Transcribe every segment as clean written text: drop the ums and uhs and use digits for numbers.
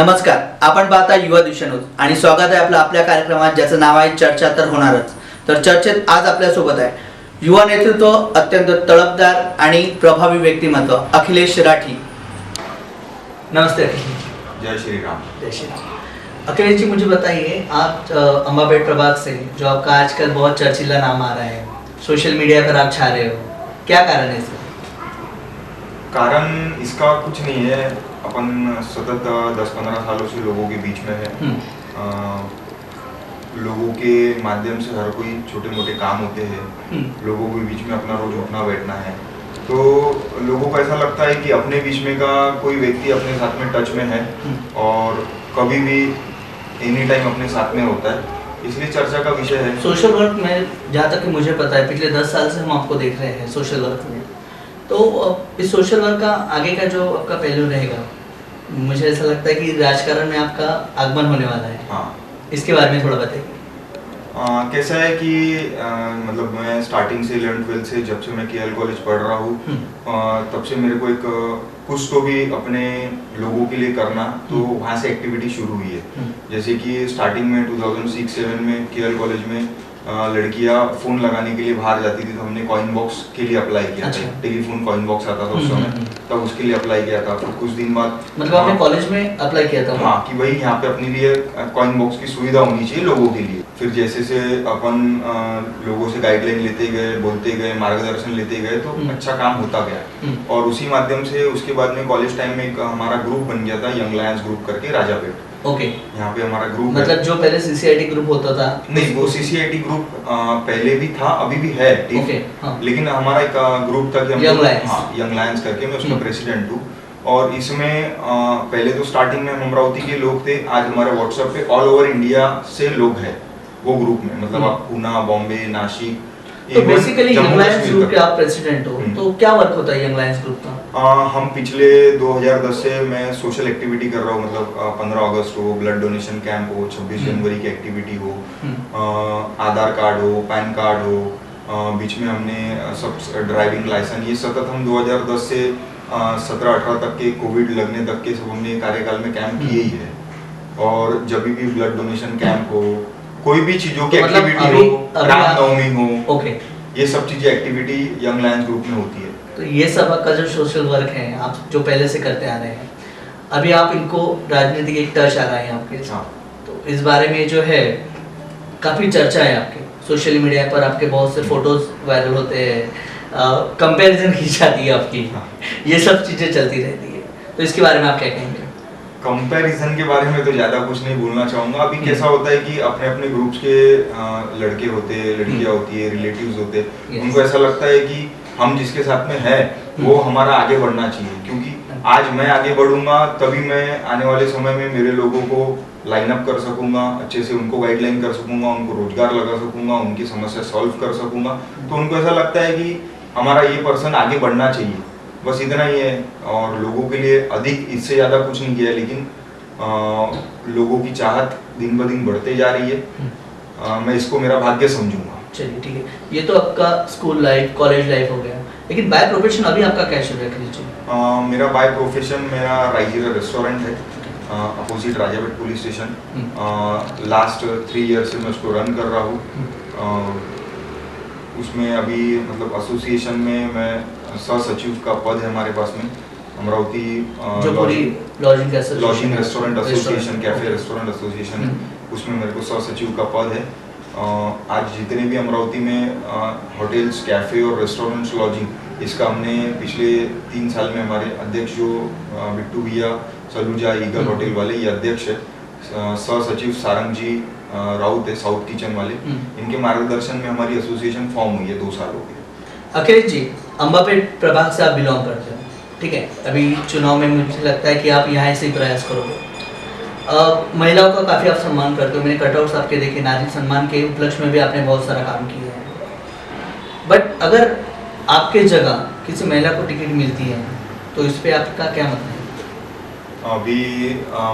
नमस्कार, आपण पाहता युवा दिशा न्यूज आणि स्वागत आहे आपलं आपल्या कार्यक्रमात ज्याचं नाव आहे चर्चा तर होणारच। तर चर्चेत आज आपल्या सोबत आहे युवा नेतृत्व, अत्यंत तळपदार आणि प्रभावी व्यक्तिमत्व अखिलेश राठी। नमस्ते अखिलेश। जय श्री राम। जय श्री राम। अखिलेश जी, मुझे बताइए, आप अंबापेट प्रभाग से, जो आपका आजकल बहुत चर्चिला नाम आ रहा है, सोशल मीडिया पर आप छा रहे हो, क्या कारण है इसका? कारण इसका कुछ नहीं है, अपन सतत 10-15 सालों से लोगों के बीच में है। लोगों के माध्यम से हर कोई छोटे मोटे काम होते हैं, लोगों के बीच में अपना रोज उठना बैठना है, तो लोगों को ऐसा लगता है कि अपने बीच में का कोई व्यक्ति अपने साथ में टच में है और कभी भी एनी टाइम अपने साथ में होता है, इसलिए चर्चा का विषय है। सोशल वर्क में जहाँ तक कि मुझे पता है, पिछले 10 साल से हम आपको देख रहे हैं सोशल वर्क में, तो इस सोशल वर्क का आगे का जो आपका पहलू रहेगा, मुझे ऐसा लगता है कि राजकारण में आपका आगमन होने वाला है। हाँ, इसके बारे में थोड़ा बताइए। कैसा है कि मतलब मैं स्टार्टिंग से 11th-12th से, जब से मैं केएल कॉलेज पढ़ रहा हूँ, तब से मेरे को एक कुछ तो भी अपने लोगों के लिए करना, तो वहाँ से एक्टिविटी शुरू हुई है। जैसे कि स्टार्टिंग में 2006-07 में केएल कॉलेज में लड़कियां फोन लगाने के लिए बाहर जाती थी, तो हमने कॉइन बॉक्स के लिए अप्लाई किया। अच्छा। था टेलीफोन कॉइन बॉक्स आता था उस समय, तब उसके लिए अप्लाई किया था। फिर कुछ दिन बाद मतलब आपने कॉलेज में अप्लाई किया था? हाँ, कि भाई यहाँ पे अपने लिए कॉइन बॉक्स की सुविधा होनी चाहिए लोगों के लिए। फिर जैसे से अपन लोगों से गाइडलाइन लेते गए, बोलते गए, मार्गदर्शन लेते गए, तो अच्छा काम होता गया। और उसी माध्यम से उसके बाद में कॉलेज टाइम में एक हमारा ग्रुप बन गया था, यंग लायंस ग्रुप करके, राजापेट। ओके। यहाँ पे हमारा ग्रुप मतलब जो पहले सीसीआईटी ग्रुप होता था? नहीं, वो सीसीआईटी ग्रुप पहले भी था, अभी भी है। ओके, हाँ। लेकिन हमारा एक ग्रुप था कि हम यंग लायंस। हाँ, यंग लायंस करके, मैं उसका प्रेसिडेंट हूँ। और इसमें पहले तो स्टार्टिंग में हम अमरावती के लोग थे, आज हमारे व्हाट्सएप पे ऑल ओवर इंडिया से लोग हैं वो ग्रुप में। मतलब आप पूना, बॉम्बे, नासिक, तो बेसिकली यंग लायंस ग्रुप के आप प्रेसिडेंट हो, तो क्या वर्क होता है यंग लायंस ग्रुप का? हम पिछले 2010 से मैं सोशल एक्टिविटी कर रहा हूँ। मतलब 15 अगस्त हो, ब्लड डोनेशन कैंप हो, 26 जनवरी की एक्टिविटी हो, आधार कार्ड हो, पैन कार्ड हो, बीच में हमने सब ड्राइविंग लाइसेंस, ये सतत हम 2010 से 17-18 तक के, कोविड लगने तक के, सब हमने कार्यकाल में कैंप किए ही है। और जब भी ब्लड डोनेशन कैंप हो, कोई भी चीजों की एक्टिविटी हो, रामनवमी हो, ओके, ये सब चीजें एक्टिविटी यंग लायंस ग्रुप में होती है। तो ये सब आपका जो सोशल वर्क है, आप जो पहले से करते आ रहे हैं, अभी आप इनको राजनीतिक एक टच आ रहा है आपके। हाँ। तो इस बारे में जो है काफी चर्चा है आपके सोशल मीडिया पर, आपके बहुत से फोटोज वायरल होते हैं, कंपैरिजन की जाती है आपकी। हाँ। ये सब चीजें चलती रहती है, तो इसके बारे में आप क्या कहेंगे? कंपैरिजन के बारे में तो ज्यादा कुछ नहीं बोलना चाहूंगा। अभी कैसा होता है कि अपने अपने ग्रुप्स के लड़के होते हैं, लड़कियां होती है, रिलेटिव्स होते हैं, उनको ऐसा लगता है कि हम जिसके साथ में है वो हमारा आगे बढ़ना चाहिए, क्योंकि आज मैं आगे बढ़ूंगा तभी मैं आने वाले समय में मेरे लोगों को लाइन अप कर सकूंगा, अच्छे से उनको गाइडलाइन कर सकूंगा, उनको रोजगार लगा सकूंगा, उनकी समस्या सॉल्व कर सकूंगा। तो उनको ऐसा लगता है कि हमारा ये पर्सन आगे बढ़ना चाहिए, बस इतना ही है। और लोगों के लिए अधिक इससे ज़्यादा कुछ नहीं किया, लेकिन लोगों की चाहत दिन ब दिन बढ़ते जा रही है। मैं इसको मेरा भाग्य समझूंगा। चलिए, ठीक है। ये तो आपका स्कूल लाइफ, कॉलेज लाइफ हो गया, लेकिन बाय प्रोफेशन अभी आपका क्या चल रहा है? मेरा बाय प्रोफेशन, मेरा राइजीरा रेस्टोरेंट है opposite Rajapeth police station. Last 3 year से मैं उसको रन कर रहा हूँ। उसमें अभी मतलब एसोसिएशन में मैं सचिव का पद है हमारे पास में, अमरावती जो पूरी lodging restaurant association, cafe restaurant association, उसमें मेरे को सचिव का पद है। आज जितने भी अमरावती में होटल्स, कैफे और रेस्टोरेंट्स, लॉजिंग, इसका हमने पिछले 3 साल में हमारे अध्यक्ष जो बिट्टू भैया सलूजा ईगल होटल वाले, ये अध्यक्ष है। सचिव सारंग जी राउत है, साउथ किचन वाले, इनके मार्गदर्शन में हमारी एसोसिएशन फॉर्म हुई है 2 साल हो गए। अखिलेश जी, अंबापेट प्रभाग से आप बिलोंग करते हो, ठीक है? अभी चुनाव में मुझे लगता है कि आप यहाँ से ही प्रयास करोगे। महिलाओं का काफ़ी आप सम्मान करते हो, मैंने कटआउट्स आपके देखे, नारी सम्मान के उपलक्ष्य में भी आपने बहुत सारा काम किया है। बट अगर आपके जगह किसी महिला को टिकट मिलती है, तो इस पर आपका क्या मतलब है? अभी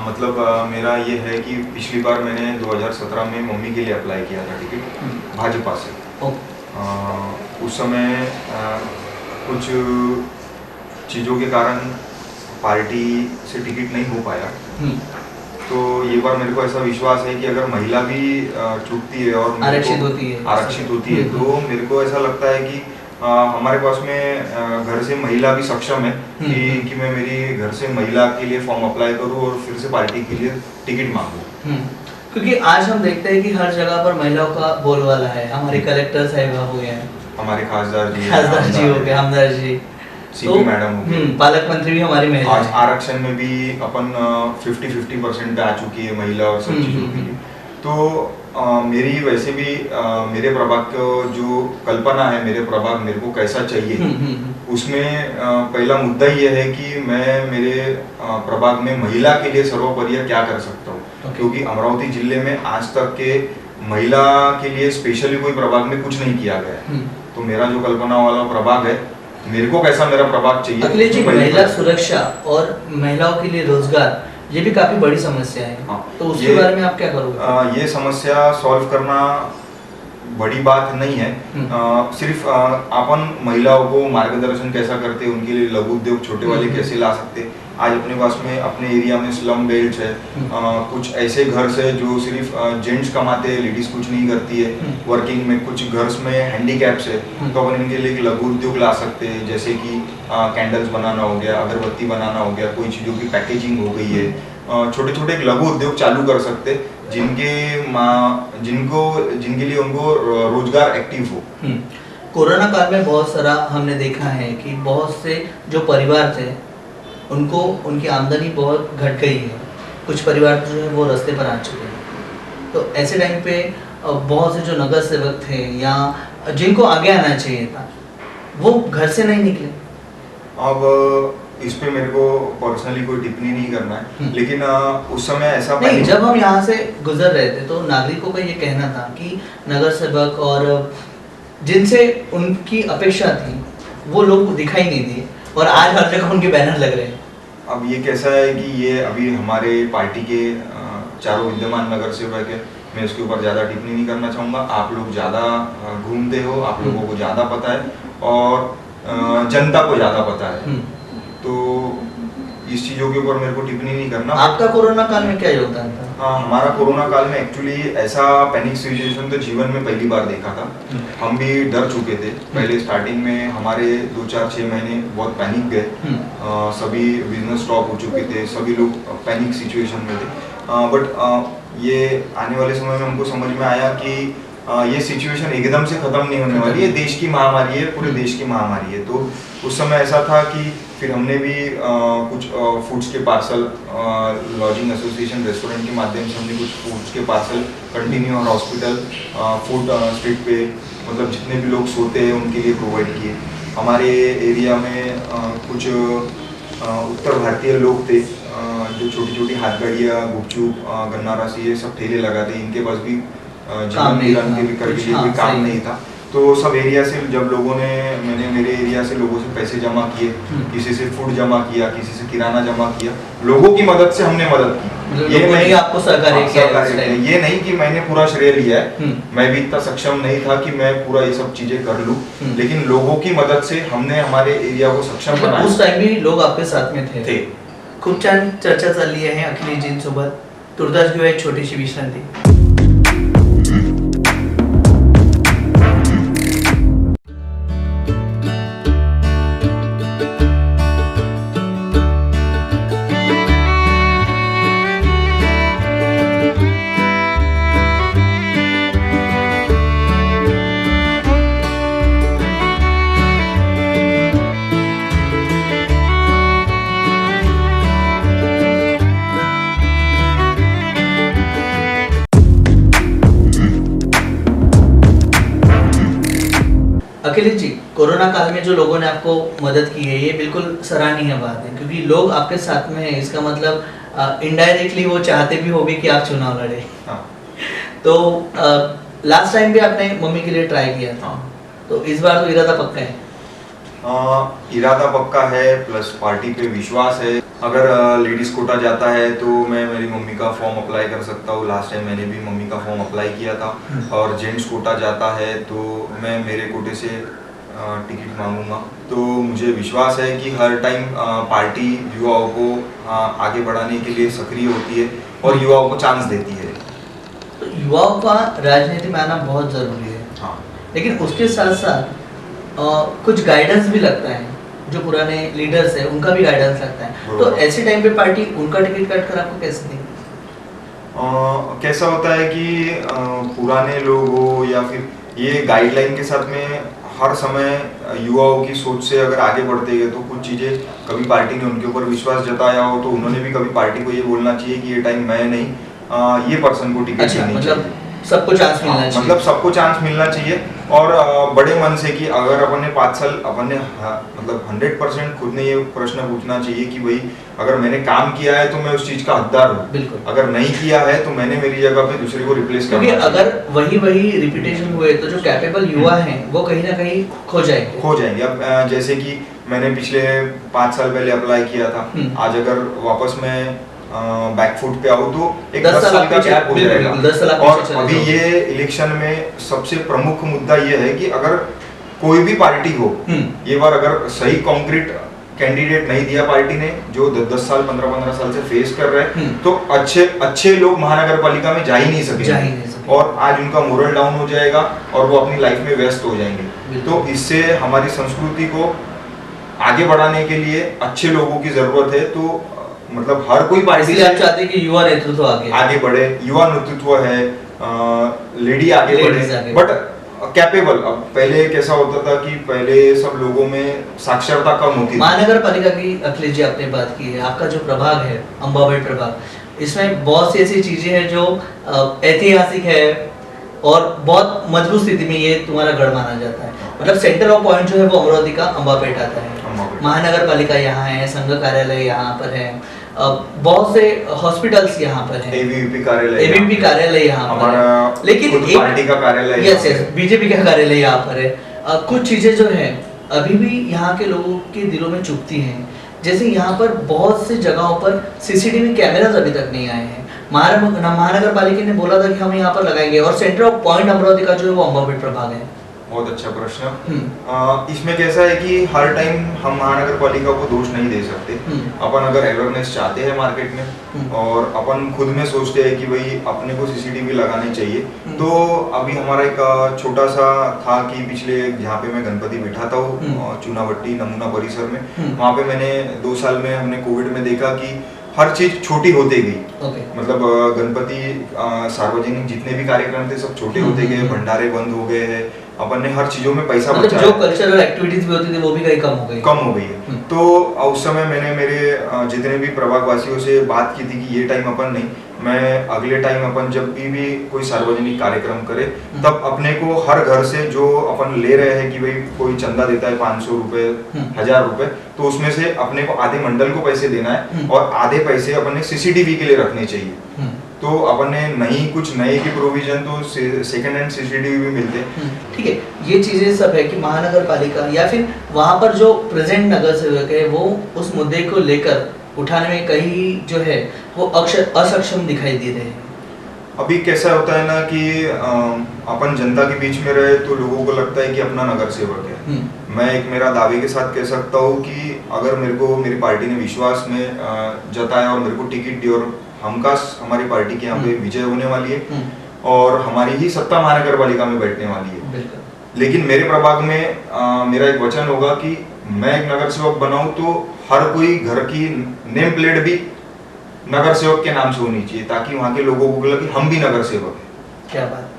मतलब मेरा ये है कि पिछली बार मैंने 2017 में मम्मी के लिए अप्लाई किया था टिकट भाजपा से। उस समय कुछ चीज़ों के कारण पार्टी से टिकट नहीं हो पाया, तो ये बार मेरे को ऐसा विश्वास है कि अगर महिला भी चुनती है और आरक्षित होती है, आरक्षित होती है तो मेरे को ऐसा लगता है कि हमारे पास में घर से महिला भी सक्षम है कि मैं मेरी घर से महिला के लिए फॉर्म अप्लाई करूं और फिर से पार्टी के लिए टिकट मांगूं। क्योंकि आज हम देखते हैं कि हर जगह पर महिलाओं का बोलबाला है। हमारे कलेक्टर साहिबा हो गए, हमारे खासदार जी हो गए, हमदार जी, सीपी मैडम हो गए, पालक मंत्री भी हमारी महिला आज आरक्षण में भी अपन 50-50% पे आ चुकी है महिला और सब चीजों के लिए। तो मेरी वैसे भी मेरे प्रभाग को जो कल्पना है, मेरे प्रभाग मेरे को कैसा चाहिए, उसमें पहला मुद्दा ये है कि मैं मेरे प्रभाग में महिला के लिए सर्वोपरि क्या कर सकता हूँ। क्योंकि अमरावती जिले में आज तक के महिला के लिए स्पेशली कोई प्रभाग में कुछ नहीं किया गया है। तो मेरा जो कल्पना वाला प्रभाग है, मेरे को कैसा मेरा प्रभाग चाहिए। अखिलेश जी, महिला सुरक्षा और महिलाओं के लिए रोजगार, ये भी काफी बड़ी समस्या है। हाँ, तो उसके बारे में आप क्या करोगे? ये समस्या सॉल्व करना बड़ी बात नहीं है। सिर्फ अपन महिलाओं को मार्गदर्शन कैसा करते, उनके लिए लघु उद्योग छोटे वाले कैसे ला सकते। आज अपने पास में अपने एरिया में स्लम बेल्ट है, कुछ ऐसे घर से जो सिर्फ जेंट्स कमाते हैं, लेडीज कुछ नहीं करती है वर्किंग में, कुछ घर्स में हैंडीकैप्स है, तो अपन इनके लिए एक लघु उद्योग ला सकते हैं। जैसे कि कैंडल्स बनाना हो गया, अगरबत्ती बनाना हो गया, कोई चीज़ों की पैकेजिंग हो गई है, छोटे छोटे एक लघु उद्योग चालू कर सकते जिनके लिए उनको रोजगार एक्टिव हो। कोरोना काल में बहुत सारा हमने देखा है कि बहुत से जो परिवार थे उनको उनकी आमदनी बहुत घट गई है। कुछ परिवार जो है वो रास्ते पर आ चुके हैं। तो ऐसे टाइम पे बहुत से जो नगर सेवक थे या जिनको आगे आना चाहिए था, वो घर से नहीं निकले। अब इस पे मेरे को पर्सनली कोई टिप्पणी नहीं करना है, लेकिन उस समय ऐसा नहीं, जब हम यहाँ से गुजर रहे थे तो नागरिकों का ये कहना था कि नगर सेवक और जिनसे उनकी अपेक्षा थी वो लोग दिखाई नहीं दिए, और आज हर जगह उनके बैनर लग रहे हैं। अब ये कैसा है कि ये अभी हमारे पार्टी के चारों विद्यमान नगर सेवक है, मैं उसके ऊपर ज़्यादा टिप्पणी नहीं करना चाहूँगा। आप लोग ज़्यादा घूमते हो, आप लोगों को ज़्यादा पता है और जनता को ज़्यादा पता है, तो इस चीज़ों के ऊपर मेरे को टिप्पणी नहीं करना। आपका कोरोना काल में क्या योगदान था? हमारा कोरोना काल में एक्चुअली ऐसा पैनिक सिचुएशन तो जीवन में पहली बार देखा था। हम भी डर चुके थे पहले, स्टार्टिंग में हमारे 2-4-6 महीने बहुत पैनिक गए, सभी बिजनेस स्टॉप हो चुके थे, सभी लोग पैनिक सिचुएशन में थे। बट ये आने वाले समय में हमको समझ में आया कि ये सिचुएशन एकदम से खत्म नहीं होने वाली है, देश की महामारी है, पूरे देश की महामारी है। तो उस समय ऐसा था कि फिर हमने भी कुछ फूड्स के पार्सल, लॉजिंग एसोसिएशन रेस्टोरेंट के माध्यम से हमने कुछ फूड्स के पार्सल कंटिन्यू और हॉस्पिटल फूड स्ट्रीट पे, मतलब जितने भी लोग सोते हैं उनके लिए प्रोवाइड किए। हमारे एरिया में कुछ उत्तर भारतीय लोग थे जो छोटी छोटी हाथ गाड़ियाँ, गुपचुप, गन्ना रसी, ये सब ठेले लगाते, इनके पास भी जीवन निरंतर के भी करके लिए कोई काम नहीं था। तो सब एरिया से जब मैंने मेरे एरिया से लोगों से पैसे जमा किए, किसी से फूड जमा किया, किसी से किराना जमा किया, लोगों की मदद से हमने मदद की। ये नहीं आपको सहकार्य किया, ये नहीं कि मैंने पूरा श्रेय लिया है, मैं भी इतना सक्षम नहीं था कि मैं पूरा ये सब चीजें कर लूं, लेकिन लोगों की मदद से हमने हमारे एरिया को सक्षम बनाया। उस टाइम भी लोग आपके साथ में थे। खूप छान चर्चा चालली आहे अखिलेश जींसोबत। तुर्तास घेऊया एक छोटीशी विश्रांती। अखिलेश जी, कोरोना काल में जो लोगों ने आपको मदद की है, ये बिल्कुल सराहनीय बात है, क्योंकि लोग आपके साथ में हैं। इसका मतलब इनडायरेक्टली वो चाहते भी होंगे कि आप चुनाव लड़े। तो लास्ट टाइम भी आपने मम्मी के लिए ट्राई किया था, तो इस बार तो इरादा पक्का है? इरादा पक्का है, प्लस पार्टी पे विश्वास है। अगर लेडीज कोटा जाता है तो मैं मेरी मम्मी का फॉर्म अप्लाई कर सकता हूँ। लास्ट टाइम मैंने भी मम्मी का फॉर्म अप्लाई किया था। और जेंट्स कोटा जाता है तो मैं मेरे कोटे से टिकट मांगूंगा, तो मुझे विश्वास है कि हर टाइम पार्टी युवाओं को आगे बढ़ाने के लिए सक्रिय होती है और युवाओं को चांस देती है। तो युवाओं का राजनीति में आना बहुत ज़रूरी है, हाँ, लेकिन उसके साथ साथ कुछ गाइडेंस भी लगता है, जो पुराने लीडर्स हैं उनका भी गाइडेंस लगता है। तो ऐसे टाइम पे पार्टी उनका टिकट काट कर आपको कैसे देगी? कैसा होता है कि पुराने लोग हो या फिर ये गाइडलाइन के साथ में हर समय युवाओं की सोच से अगर आगे बढ़ते गए तो कुछ चीज़ें, कभी पार्टी ने उनके ऊपर विश्वास जताया हो तो उन्होंने भी कभी पार्टी को ये बोलना चाहिए कि ये टाइम मैं नहीं, ये पर्सन को टिकट अच्छा, देनी मतलब चाहिए। सबको चांस मिलना चाहिए। मतलब सबको चांस मिलना चाहिए और बड़े मन से कि अगर अपन ने 5 साल अपन ने मतलब 100% खुद ने ये प्रश्न पूछना चाहिए कि भाई अगर मैंने काम किया है तो मैं उस चीज का हकदार हूँ, बिल्कुल। अगर नहीं किया है तो मैंने मेरी जगह पे दूसरे को रिप्लेस क्योंकि करना चाहिए। अगर वही रिपीटेशन हुए तो जो कैपेबल युवा हैं वो कहीं ना कहीं खो जाएंगे। अब जैसे कि मैंने पिछले 5 साल पहले अप्लाई किया था, आज अगर वापस मैं बैकफुट पे आऊँ तो एक 10 साल का गैप हो जाएगा। और अभी ये इलेक्शन में सबसे प्रमुख मुद्दा ये है कि अगर कोई भी पार्टी हो, ये बार अगर सही कॉन्क्रीट कैंडिडेट नहीं दिया पार्टी ने, जो 10 साल 15 साल से फेस कर रहे हैं, तो अच्छे लोग महानगर पालिका में जा ही नहीं सकेंगे और आज उनका मोरल डाउन हो जाएगा और वो अपनी लाइफ में व्यस्त हो जाएंगे। तो इससे हमारी संस्कृति को आगे बढ़ाने के लिए अच्छे लोगों की जरूरत है। तो मतलब हर कोई पार्टी आप चाहते हैं कि युवा नेतृत्व आगे बढ़े, युवा नेतृत्व है, लेडी आगे बढ़े, बट कैपेबल। अब पहले कैसा होता था कि पहले सब लोगों में साक्षरता कम होती थी। महानगर पालिका की अखिलेश जी आपने बात की है, आपका जो प्रभाग है अंबाबेट प्रभाग, इसमें बहुत सी ऐसी चीजें हैं जो ऐतिहासिक है और बहुत मजबूत स्थिति में ये तुम्हारा गढ़ माना जाता है। मतलब सेंटर ऑफ पॉइंट जो है वो अमरावती का अंबापेट आता है। महानगर पालिका यहाँ है, संघ कार्यालय यहाँ पर है, बहुत से हॉस्पिटल्स यहाँ पर है, एबीवीपी कार्यालय यहाँ पर है, लेकिन पार्टी का कार्यालय, यस बीजेपी का कार्यालय यहाँ पर है। कुछ चीजें जो है अभी भी यहाँ के लोगों के दिलों में चुभती हैं। जैसे यहाँ पर बहुत सी जगहों पर सीसीटीवी कैमरास अभी तक नहीं आए हैं। महानगर पालिका ने बोला था कि हम यहाँ पर लगाएंगे और सेंटर ऑफ पॉइंट अमरावती का जो है वो अंबापेट प्रभाग है। बहुत अच्छा प्रश्न। इसमें कैसा है कि हर टाइम हम महानगर पालिका को दोष नहीं दे सकते। अपन अगर अवेयरनेस चाहते हैं मार्केट में और अपन खुद में सोचते हैं कि भाई अपने को सीसीटीवी लगानी चाहिए, तो अभी हमारा एक छोटा सा था कि पिछले जहाँ पे मैं गणपति बैठा था चुनावट्टी नमूना परिसर में, वहाँ पे मैंने 2 साल में हमने कोविड में देखा कि हर चीज छोटी होते गई। मतलब गणपति सार्वजनिक जितने भी कार्यक्रम थे सब छोटे होते गए, भंडारे बंद हो गए हैं, अपन ने हर चीजों में पैसा बचाया, जो कल्चरल एक्टिविटीज भी होती थी वो भी कहीं कम हो गई है। तो उस समय मैंने मेरे जितने भी प्रभागवासियों से बात की थी कि ये टाइम अपन नहीं, मैं अगले टाइम अपन जब भी कोई सार्वजनिक कार्यक्रम करे तब अपने को हर घर से जो अपन ले रहे हैं कि भाई कोई चंदा देता है 500 रुपए 1000 रुपए, तो उसमें से अपने को आधे मंडल को पैसे देना है और आधे पैसे अपन ने सीसीटीवी के लिए रखने चाहिए। तो अपन ने नहीं कुछ नए की प्रोविजन तो सेकंड हैंड सीसीटीवी भी मिलते हैं। ठीक है, ये चीजें सब है कि महानगर पालिका या फिर वहाँ पर जो प्रेजेंट नगर सेवक है वो उस मुद्दे को लेकर उठाने में कहीं जो है वो असक्षम दिखाई दे रहे हैं। अभी कैसा होता है ना कि अपन जनता के बीच में रहे तो लोगों को लगता है कि अपना नगर सेवक है। मैं एक मेरा दावे के साथ कह सकता हूँ कि अगर मेरे को मेरी पार्टी ने विश्वास में जताया और मेरे को टिकट दी और हमारी पार्टी के यहाँ पे विजय होने वाली है और हमारी ही सत्ता महानगर पालिका में बैठने वाली है, लेकिन मेरे प्रभाग में मेरा एक वचन होगा कि मैं एक नगर सेवक बनाऊं तो हर कोई घर की नेम प्लेट भी नगर सेवक के नाम से होनी चाहिए ताकि वहाँ के लोगों को लगे हम भी नगर सेवक हैं। क्या बात,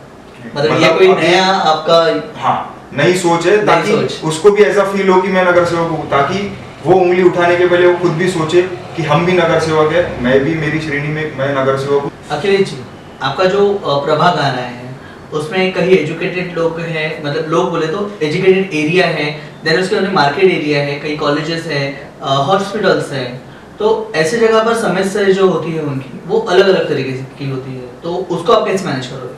मतलब ये कोई नया आपका नई सोच है ताकि उसको भी ऐसा फील हो कि मैं नगर सेवक हूँ, ताकि वो उंगली उठाने के पहले वो खुद भी सोचे कि हम भी नगर सेवक है, मैं भी मेरी श्रेणी में मैं नगर सेवक हूँ। अखिलेश जी, आपका जो प्रभाग आ रहा है उसमें कहीं एजुकेटेड लोग हैं, मतलब लोग बोले तो एजुकेटेड एरिया है, देन उसके अंदर मार्केट एरिया है, कई कॉलेजेस है, हॉस्पिटल्स है, तो ऐसे जगह पर समस्या जो होती है उनकी वो अलग अलग तरीके की होती है, तो उसको आप कैसे मैनेज करोगे?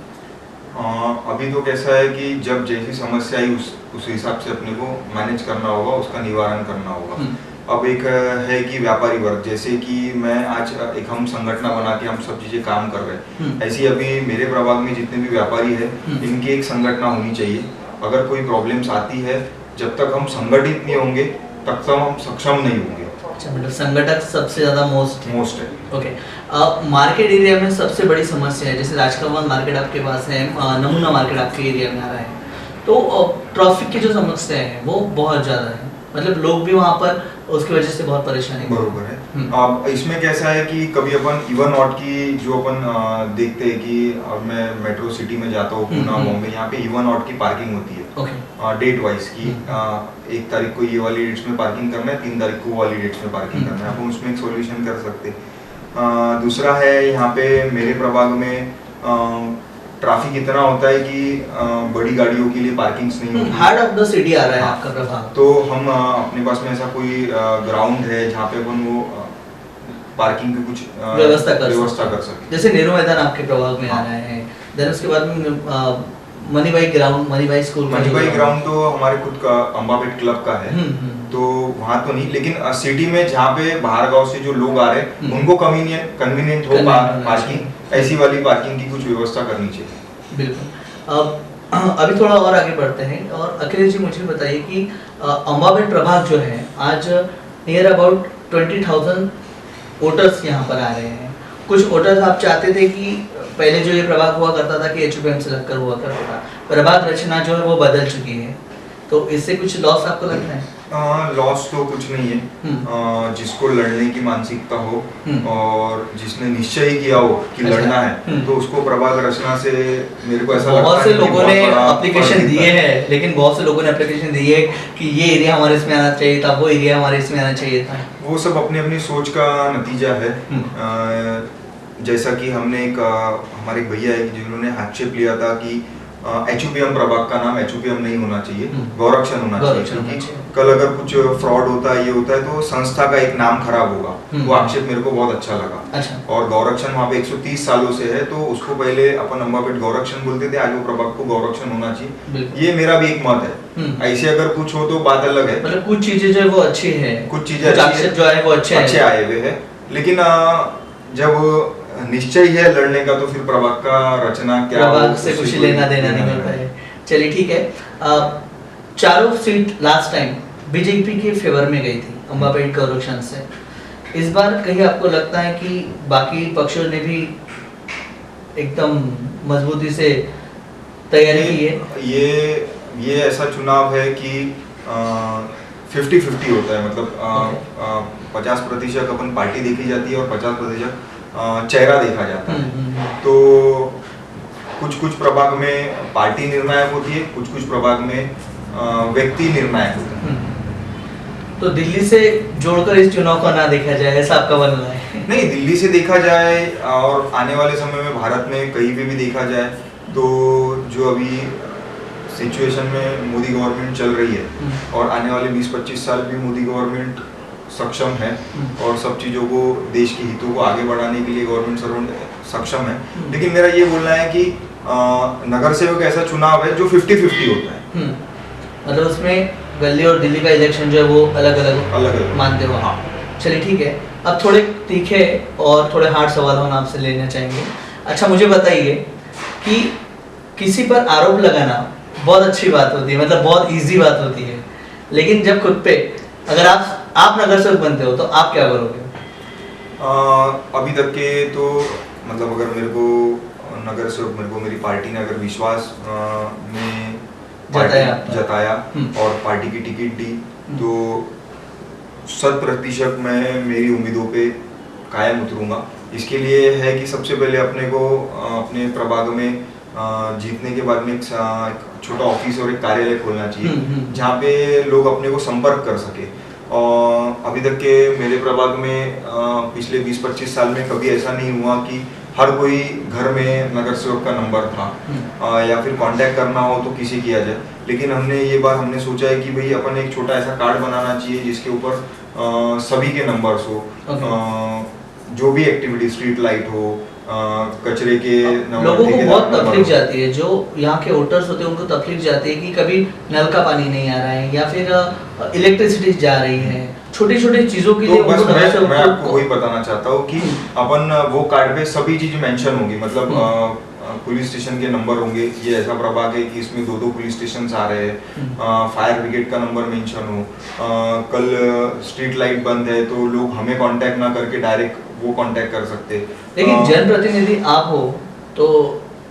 अभी तो कैसा है कि जब जैसी समस्या आई उस हिसाब से अपने को मैनेज करना होगा, उसका निवारण करना होगा। अब एक है कि व्यापारी वर्ग, जैसे कि मैं आज एक हम संगठन बना के हम सब चीजें काम कर रहे हैं, ऐसी अभी मेरे प्रभाग में जितने भी व्यापारी है इनकी एक संगठन होनी चाहिए। अगर कोई प्रॉब्लम्स आती है जब तक हम संगठित नहीं होंगे तब तक हम सक्षम नहीं होंगे। अच्छा, मतलब संगठक सबसे ज्यादा मोस्ट है। मोस्ट है। ओके, मार्केट एरिया में सबसे बड़ी समस्या है, जैसे राजकमल मार्केट आपके पास है, नमूना मार्केट आपके एरिया में आ रहा है, तो ट्रैफिक की जो समस्या है वो बहुत ज़्यादा है, मतलब लोग भी वहाँ पर उसकी वजह से बहुत परेशानी। बरोबर है। अब इसमें कैसा है कि कभी अपन इवन ऑड की जो अपन देखते हैं कि अब मैं मेट्रो सिटी में जाता हूँ, पूना, बॉम्बे, यहाँ पे इवन ऑड की पार्किंग होती है। ओके। डेट वाइज की 1 तारीख को ये वाली डेट्स में पार्किंग करना है, 3 तारीख को वो वाली डेट्स में पार्किंग करना है, अपन उसमें एक सोल्यूशन कर सकते। दूसरा है यहाँ पे मेरे प्रभाग में ट्रैफिक इतना होता है कि बड़ी गाड़ियों के लिए पार्किंग्स नहीं होती। हार्ट ऑफ द सिटी आ रहा है आपका प्रभाग। तो हम अपने पास में ऐसा कोई ग्राउंड है जहाँ पे अपन वो पार्किंग की कुछ व्यवस्था कर सकते। जैसे नेहरू मैदान आपके प्रभाग में आ रहा है, देन उसके बाद में मनीबाई ग्राउंड, मनीबाई स्कूल, मनीबाई ग्राउंड तो हमारे खुद का अंबापेट क्लब का है, तो वहाँ तो नहीं, लेकिन सिटी में जहाँ पे बाहर गांव से जो लोग आ रहे हैं उनको कन्वीनियंट हो पार्किंग, ऐसी वाली पार्किंग की कुछ व्यवस्था करनी चाहिए। बिल्कुल। अब अभी थोड़ा और आगे बढ़ते हैं, और अखिलेश जी मुझे बताइए कि अंबापेट प्रभाग जो है आज नियर अबाउट 20,000 वोटर्स यहाँ पर आ रहे हैं। कुछ वोटर्स आप चाहते थे कि पहले जो ये प्रभाग हुआ करता था कि HUPM से लगकर हुआ करता था, प्रभाग रचना जो है वो बदल चुकी है, तो इससे कुछ लॉस आपको लगता है? लॉस तो कुछ नहीं है। जिसको लड़ने की मानसिकता हो और जिसने निश्चय किया हो कि लड़ना है, तो उसको प्रभाग रचना से मेरे को ऐसा लगता है बहुत से लोगों ने एप्लीकेशन दिए हैं, लेकिन बहुत से लोगों ने एप्लीकेशन दिए है कि ये एरिया हमारे इसमें आना चाहिए था, वो एरिया हमारे इसमें आना चाहिए था। वो सब अपनी अपनी सोच का नतीजा है। जैसा कि हमने एक हमारे भैया है जिन्होंने आक्षेप लिया था कि HUPM प्रभाग का नाम HUPM नहीं होना चाहिए, गौरक्षण होना चाहिए, क्योंकि कल अगर कुछ फ्रॉड होता है, ये होता है, तो संस्था का एक नाम खराब होगा। वो आक्षेप मेरे को बहुत अच्छा लगा। अच्छा। और गौरक्षण वहाँ पे 130 सालों से है, तो उसको पहले अपन अंबापेट गौरक्षण बोलते थे, आज वो प्रभाग को गौरक्षण होना चाहिए। ये मेरा भी एक मत है। ऐसे अगर कुछ हो तो बात अलग है, मतलब कुछ चीजें जो है वो अच्छी है, कुछ चीजें जो है वो अच्छे आए हुए है, लेकिन जब निश्चय है लड़ने का, तो फिर प्रभाग का रचना क्या, प्रभाग से कुछ लेना देना नहीं होता है। चलिए ठीक है। चारों सीट लास्ट टाइम बीजेपी के फेवर में गई थी अंबापेट गौरक्षण से, इस बार कहीं आपको लगता है कि बाकी पक्षों ने भी एकदम मजबूती से तैयारी की है? ये ऐसा चुनाव है कि 50-50 होता है, मतलब 50% अपन पार्टी देखी जाती है और 50% चेहरा देखा जाता है। तो कुछ प्रभाग में पार्टी निर्णायक होती है, कुछ प्रभाग में व्यक्ति निर्णायक होता है। तो दिल्ली से जोड़कर इस चुनाव को ना देखा जाए, ऐसा आपका बनना है? नहीं, दिल्ली से देखा जाए और आने वाले समय में भारत में कहीं भी देखा जाए, तो जो अभी सिचुएशन में मोदी गवर्नमेंट चल रही है और आने वाले 20-25 साल भी मोदी गवर्नमेंट सक्षम है और सब चीज़ों को, देश के हितों को आगे बढ़ाने के लिए गवर्नमेंट सर्वेंट सक्षम है। लेकिन मेरा ये बोलना है कि नगर सेवक ऐसा चुनाव है जो 50-50 होता है। मतलब उसमें गली और दिल्ली का इलेक्शन जो है वो अलग अलग मानते हो? हाँ। चलिए ठीक है। अब थोड़े तीखे और थोड़े हार्ड सवाल हम आपसे लेना चाहेंगे। अच्छा, मुझे बताइए कि किसी पर आरोप लगाना बहुत अच्छी बात होती है, मतलब बहुत इजी बात होती है, लेकिन जब खुद पे अगर आप नगर सेवक बनते हो तो आप क्या करोगे? अभी तक के तो मतलब अगर मेरे को नगर सेवक, मेरे को मेरी पार्टी ने अगर विश्वास में जताया और पार्टी की टिकट दी, तो 100% मैं मेरी उम्मीदों पे कायम उतरूंगा। इसके लिए है कि सबसे पहले अपने को अपने प्रभाग में जीतने के बाद में एक छोटा ऑफिस और एक कार्यालय खोलना चाहिए जहाँ पे लोग अपने को संपर्क कर सके। और अभी तक के मेरे प्रभाग में पिछले 20-25 साल में कभी ऐसा नहीं हुआ कि हर कोई घर में नगर सेवक का नंबर था या फिर कांटेक्ट करना हो तो किसी किया जाए। लेकिन हमने सोचा है कि भाई अपन एक छोटा ऐसा कार्ड बनाना चाहिए जिसके ऊपर सभी के नंबर्स हो, जो भी एक्टिविटी, स्ट्रीट लाइट हो, कचरे के लोगों को बहुत तकलीफ जाती है, जो यहाँ के वोटर्स होते हैं उनको तकलीफ जाती है कि कभी नल का पानी नहीं आ रहा है या फिर इलेक्ट्रिसिटी जा रही है, छोटी छोटी चीजों के लिए। बस मैं आपको वही बताना चाहता हूँ कि अपन वो कार्ड पे सभी चीज मेंशन होगी, मतलब पुलिस स्टेशन के नंबर होंगे, ये ऐसा प्रभाग है कि इसमें 2-2 पुलिस स्टेशन आ रहे हैं, फायर ब्रिगेड का नंबर मेंशन हो, कल स्ट्रीट लाइट बंद है तो लोग हमें कांटेक्ट ना करके डायरेक्ट वो कांटेक्ट कर सकते। लेकिन जनप्रतिनिधि आप हो तो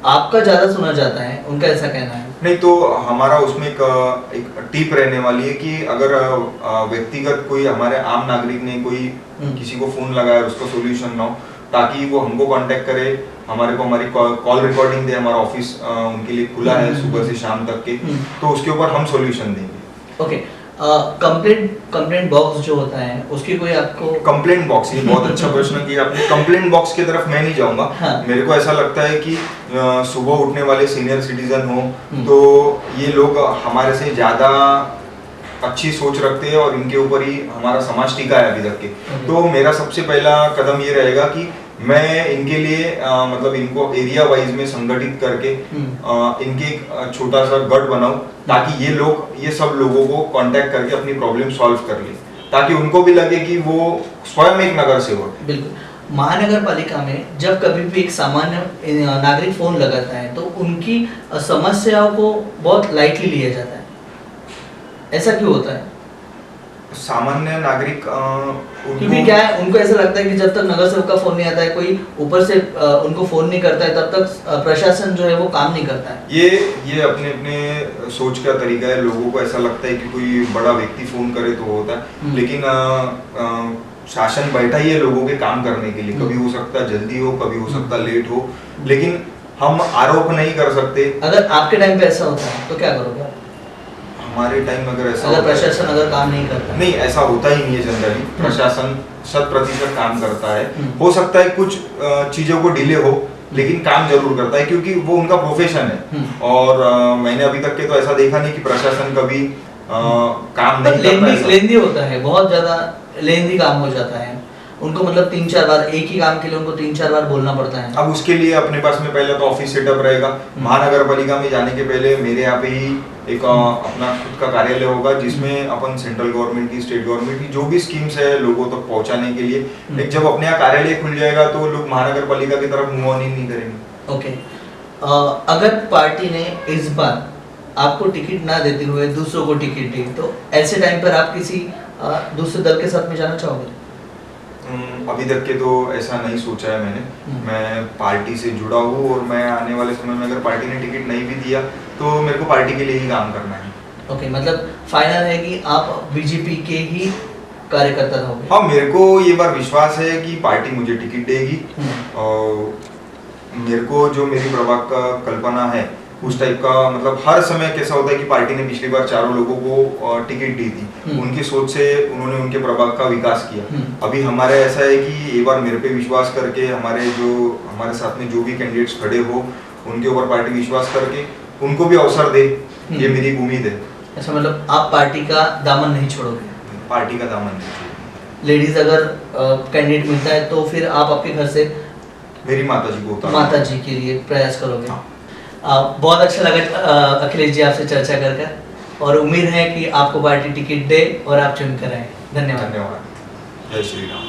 आपका ज्यादा सुना जाता है, उनका ऐसा कहना है। नहीं तो हमारा उसमें एक टिप रहने वाली है कि अगर व्यक्तिगत कोई हमारे आम नागरिक ने कोई किसी को फोन लगाया उसका सोल्यूशन ना हो, ताकि वो हमको कांटेक्ट करे, हमारे को हमारी कॉल रिकॉर्डिंग दे, हमारा ऑफिस उनके लिए खुला है सुबह से शाम तक के, तो उसके ऊपर हम सॉल्यूशन देंगे। ओके, कंप्लेंट बॉक्स जो होता है उसकी कोई आपको कंप्लेंट बॉक्स, ये बहुत अच्छा प्रश्न किया आपने। कंप्लेंट बॉक्स की तरफ मैं नहीं जाऊंगा। हाँ। मेरे को ऐसा लगता है कि सुबह उठने वाले सीनियर सिटीजन हो तो ये लोग हमारे से ज्यादा अच्छी सोच रखते हैं और इनके ऊपर ही हमारा समाज टिका है अभी तक के। तो मेरा सबसे पहला कदम ये रहेगा कि मैं इनके लिए मतलब इनको एरिया वाइज में संगठित करके इनके एक छोटा सा गढ़ बनाऊं, ताकि ये सब लोगों को कांटेक्ट करके अपनी प्रॉब्लम सॉल्व कर ले, ताकि उनको भी लगे कि वो स्वयं एक नगर सेवक है। बिल्कुल। महानगर पालिका में जब कभी भी एक सामान्य नागरिक फोन लगाता है तो उनकी समस्याओं को बहुत लाइटली लिया जाता है, ऐसा क्यों होता है? सामान्य नागरिक क्योंकि क्या है, उनको ऐसा लगता है कि जब तक नगर सेवक का फोन नहीं आता है, कोई ऊपर से उनको फोन नहीं करता है, तब तक प्रशासन जो है वो काम नहीं करता है। ये अपने अपने सोच का तरीका है। लोगों को ऐसा लगता है कि कोई बड़ा व्यक्ति फोन करे तो होता है, लेकिन शासन बैठा ही है लोगों के काम करने के लिए। कभी हो सकता है जल्दी हो, कभी हो सकता है लेट हो, लेकिन हम आरोप नहीं कर सकते। अगर आपके टाइम पे ऐसा होता है तो क्या करोगे आप? हमारे टाइम अगर ऐसा अगर प्रशासन अगर काम नहीं करता? नहीं, ऐसा होता ही नहीं है जनरली। प्रशासन 100% काम करता है। हो सकता है कुछ चीजों को डिले हो, लेकिन काम जरूर करता है, क्योंकि वो उनका प्रोफेशन है। और मैंने अभी तक के तो ऐसा देखा नहीं कि प्रशासन कभी काम नहीं करता। लेंदी होता है, बहुत ज्यादा लेंदी काम हो जाता है उनको, मतलब 3-4 बार एक ही काम के लिए उनको 3-4 बार बोलना पड़ता है। अब उसके लिए अपने पास में पहले तो ऑफिस सेटअप रहेगा। महानगर पालिका में जाने के पहले मेरे यहाँ पे ही एक अपना खुद का कार्यालय होगा, जिसमें अपन सेंट्रल गवर्नमेंट की, स्टेट गवर्नमेंट की जो भी स्कीम्स है लोगों तक पहुंचाने के लिए, एक जब अपने यहाँ कार्यालय खुल जाएगा तो लोग महानगर पालिका की तरफ मूव ऑन ही नहीं करेंगे। ओके, अगर पार्टी ने इस बार आपको टिकट ना देते हुए दूसरों को टिकट दी, तो ऐसे टाइम पर आप किसी दूसरे दल के साथ में जाना चाहोगे? अभी तक के तो ऐसा नहीं सोचा है मैंने। मैं पार्टी से जुड़ा हूँ और मैं आने वाले समय में अगर पार्टी ने टिकट नहीं भी दिया तो मेरे को पार्टी के लिए ही काम करना है। ओके, मतलब फाइनल है कि आप बीजेपी के ही कार्यकर्ता रहोगे? हाँ, मेरे को ये बार विश्वास है कि पार्टी मुझे टिकट देगी। और मेरे को जो मेरी प्रभाग का कल्पना है उस टाइप का, मतलब हर समय कैसा होता है कि पार्टी ने पिछली बार 4 लोगों को टिकट दी थी, उनकी सोच से उन्होंने उनके प्रभाग का विकास किया। अभी हमारे ऐसा है कि एक बार मेरे पे विश्वास करके हमारे साथ में जो भी कैंडिडेट्स खड़े हो उनके ऊपर पार्टी विश्वास करके उनको भी अवसर दे, ये मेरी उम्मीद है। अच्छा, मतलब आप पार्टी का दामन नहीं छोड़ोगे? पार्टी का दामन नहीं छोड़ोगे। लेडीज अगर कैंडिडेट मिलता है तो फिर आप आपके घर से मेरी माता जी को माता जी के लिए प्रयास करोगे? बहुत अच्छा लगा अखिलेश जी आपसे चर्चा कर, और उम्मीद है कि आपको पार्टी टिकट दे और आप चुन कर आए। धन्यवाद। जय श्री राम।